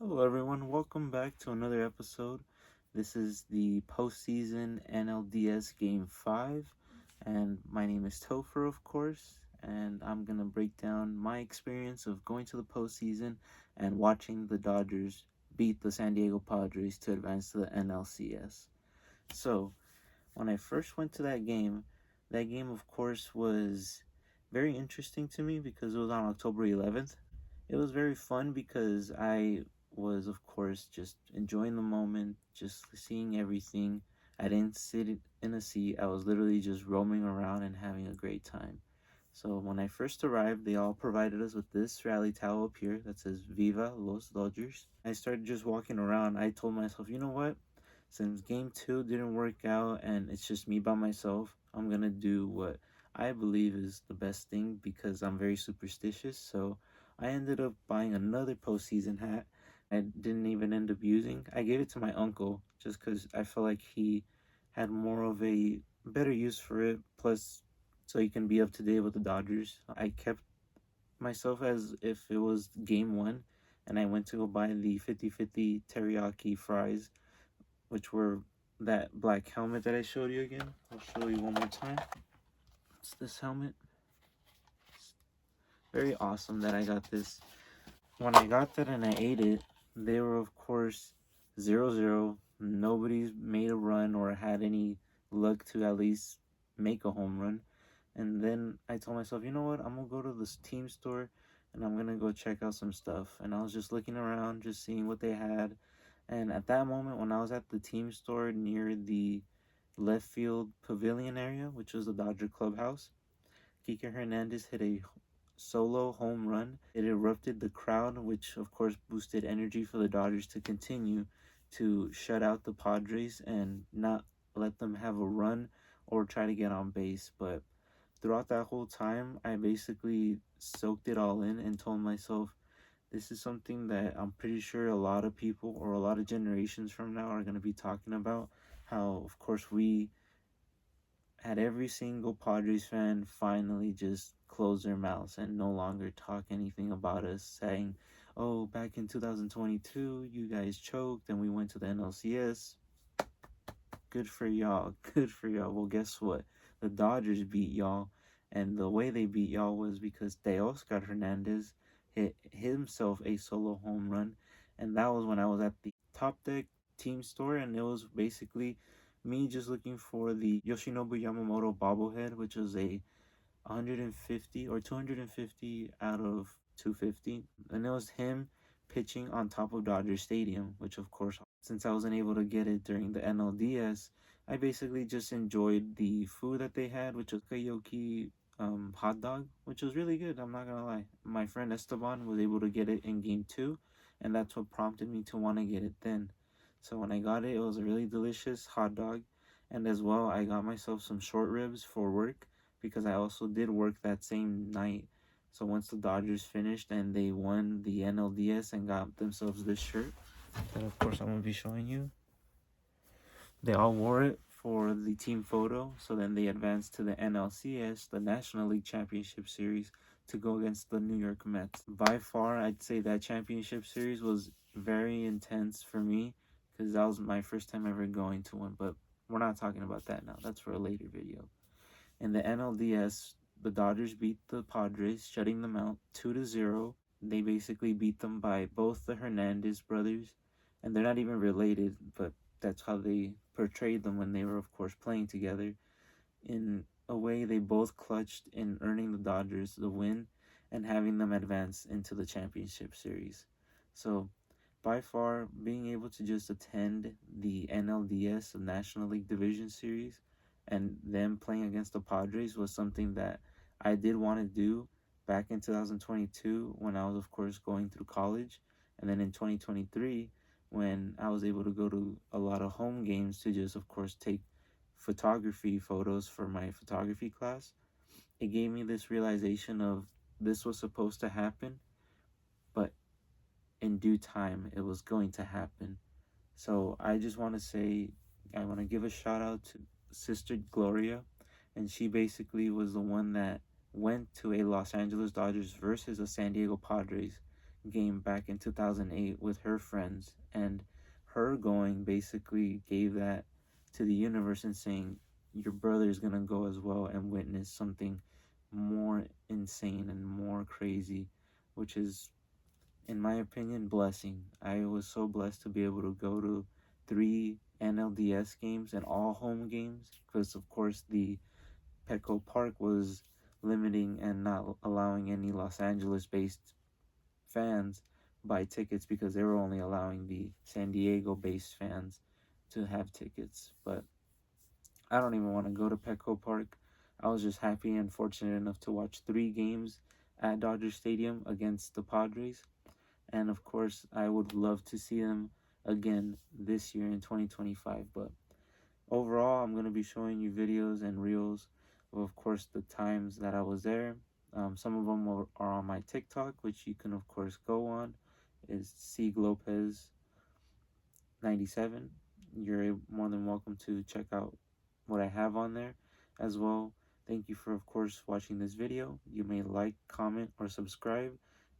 Hello, everyone. Welcome back to another episode. This is the postseason NLDS Game 5, and my name is Topher, of course, and I'm going to break down my experience of going to the postseason and watching the Dodgers beat the San Diego Padres to advance to the NLCS. So, when I first went to that game, of course, was very interesting to me because it was on October 11th. It was very fun because I was, of course, just enjoying the moment, just seeing everything. I didn't sit in a seat, I was literally just roaming around and having a great time. So when I first arrived, they all provided us with this rally towel up here that says Viva Los Dodgers. I started just walking around. I told myself, you know what? Since game two didn't work out and it's just me by myself, I'm gonna do what I believe is the best thing because I'm very superstitious. So I ended up buying another postseason hat. I didn't even end up using. I gave it to my uncle just because I felt like he had more of a better use for it. Plus, so he can be up to date with the Dodgers. I kept myself as if it was game one, and I went to go buy the 50/50 teriyaki fries, which were that black helmet that I showed you again. I'll show you one more time. It's this helmet. It's very awesome that I got this. When I got that and I ate it, they were, of course, 0-0. Nobody's made a run or had any luck to at least make a home run. And then I told myself, you know what? I'm going to go to this team store and I'm going to go check out some stuff. And I was just looking around, just seeing what they had. And at that moment, when I was at the team store near the left field pavilion area, which was the Dodger clubhouse, Kike Hernandez hit a solo home run. It erupted the crowd, which of course boosted energy for the Dodgers to continue to shut out the Padres and not let them have a run or try to get on base. But throughout that whole time, I basically soaked it all in and told myself, this is something that I'm pretty sure a lot of people or a lot of generations from now are going to be talking about. How, of course, we had every single Padres fan finally just close their mouths and no longer talk anything about us, saying, oh, back in 2022, you guys choked and we went to the NLCS. Good for y'all. Good for y'all. Well, guess what? The Dodgers beat y'all. And the way they beat y'all was because Teoscar Hernandez hit himself a solo home run. And that was when I was at the Top Deck team store. And it was basically me just looking for the Yoshinobu Yamamoto bobblehead, which was a 150 or 250 out of 250. And it was him pitching on top of Dodger Stadium, which of course, since I wasn't able to get it during the NLDS, I basically just enjoyed the food that they had, which was Kayoki hot dog, which was really good. I'm not gonna lie. My friend Esteban was able to get it in game two, and that's what prompted me to want to get it then. So when I got it, it was a really delicious hot dog, and as well, I got myself some short ribs for work because I also did work that same night. So once the Dodgers finished and they won the NLDS and got themselves this shirt, that of course I'm gonna be showing you. They all wore it for the team photo, so then they advanced to the NLCS, the National League Championship Series, to go against the New York Mets. By far, I'd say that championship series was very intense for me because that was my first time ever going to one, but we're not talking about that now. That's for a later video. In the NLDS, the Dodgers beat the Padres, shutting them out 2-0. They basically beat them by both the Hernandez brothers, and they're not even related, but that's how they portrayed them when they were, of course, playing together. In a way, they both clutched in earning the Dodgers the win and having them advance into the championship series. So, by far, being able to just attend the NLDS, the National League Division Series, and them playing against the Padres was something that I did want to do back in 2022 when I was, of course, going through college. And then in 2023, when I was able to go to a lot of home games to just, of course, take photography photos for my photography class, it gave me this realization of this was supposed to happen, but in due time, it was going to happen. So I just want to say, I want to give a shout out to Sister Gloria, and she basically was the one that went to a Los Angeles Dodgers versus a San Diego Padres game back in 2008 with her friends, and her going basically gave that to the universe and saying your brother is going to go as well and witness something more insane and more crazy, which is, in my opinion, blessing. I was so blessed to be able to go to 3 NLDS games and all home games, because of course the Petco Park was limiting and not allowing any Los Angeles based fans buy tickets because they were only allowing the San Diego based fans to have tickets. But I don't even want to go to Petco Park. I was just happy and fortunate enough to watch 3 games at Dodger Stadium against the Padres. And of course, I would love to see them again this year in 2025. But overall, I'm going to be showing you videos and reels of course, the times that I was there. Some of them are on my TikTok, which you can, of course, go on. Is Sieg Lopez 97. You're more than welcome to check out what I have on there as well. Thank you for, of course, watching this video. You may like, comment, or subscribe,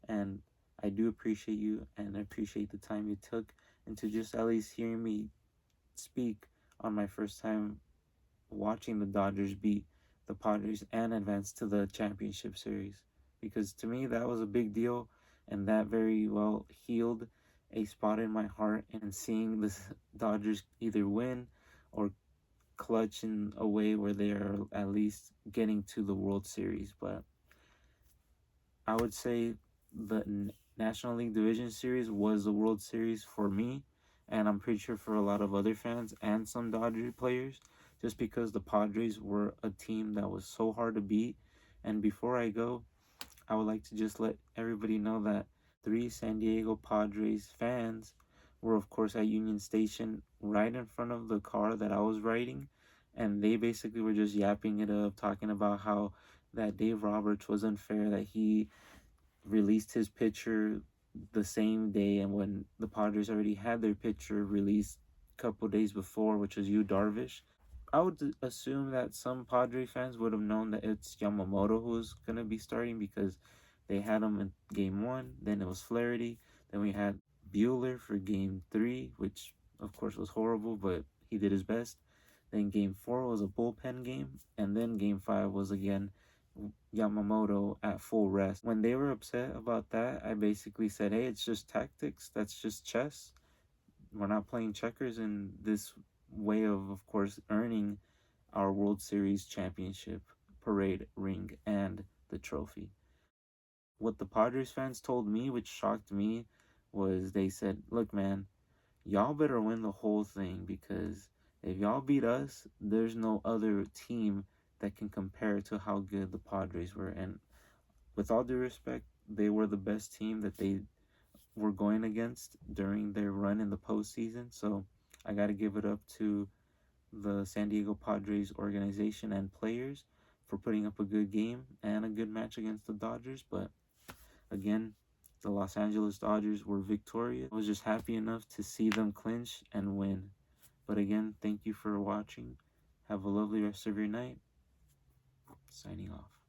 and I do appreciate you and I appreciate the time you took and to just at least hear me speak on my first time watching the Dodgers beat the Padres and advance to the championship series. Because to me, that was a big deal, and that very well healed a spot in my heart. And seeing the Dodgers either win or clutch in a way where they are at least getting to the World Series. But I would say the National League Division Series was the World Series for me, and I'm pretty sure for a lot of other fans and some Dodger players, just because the Padres were a team that was so hard to beat. And before I go, I would like to just let everybody know that 3 San Diego Padres fans were, of course, at Union Station right in front of the car that I was riding, and they basically were just yapping it up, talking about how that Dave Roberts was unfair, that he released his pitcher the same day, and when the Padres already had their pitcher released a couple days before, which was Yu Darvish. I would assume that some Padre fans would have known that it's Yamamoto who's going to be starting because they had him in game 1, then it was Flaherty, then we had Bueller for game 3, which of course was horrible, but he did his best. Then game 4 was a bullpen game, and then game 5 was again Yamamoto at full rest. When they were upset about that, I basically said, hey, it's just tactics. That's just chess. We're not playing checkers in this way of course, earning our World Series championship, parade ring, and the trophy. What the Padres fans told me, which shocked me, was they said, look, man, y'all better win the whole thing because if y'all beat us, there's no other team that can compare to how good the Padres were. And with all due respect, they were the best team that they were going against during their run in the postseason. So I got to give it up to the San Diego Padres organization and players for putting up a good game and a good match against the Dodgers. But again, the Los Angeles Dodgers were victorious. I was just happy enough to see them clinch and win. But again, thank you for watching. Have a lovely rest of your night. Signing off.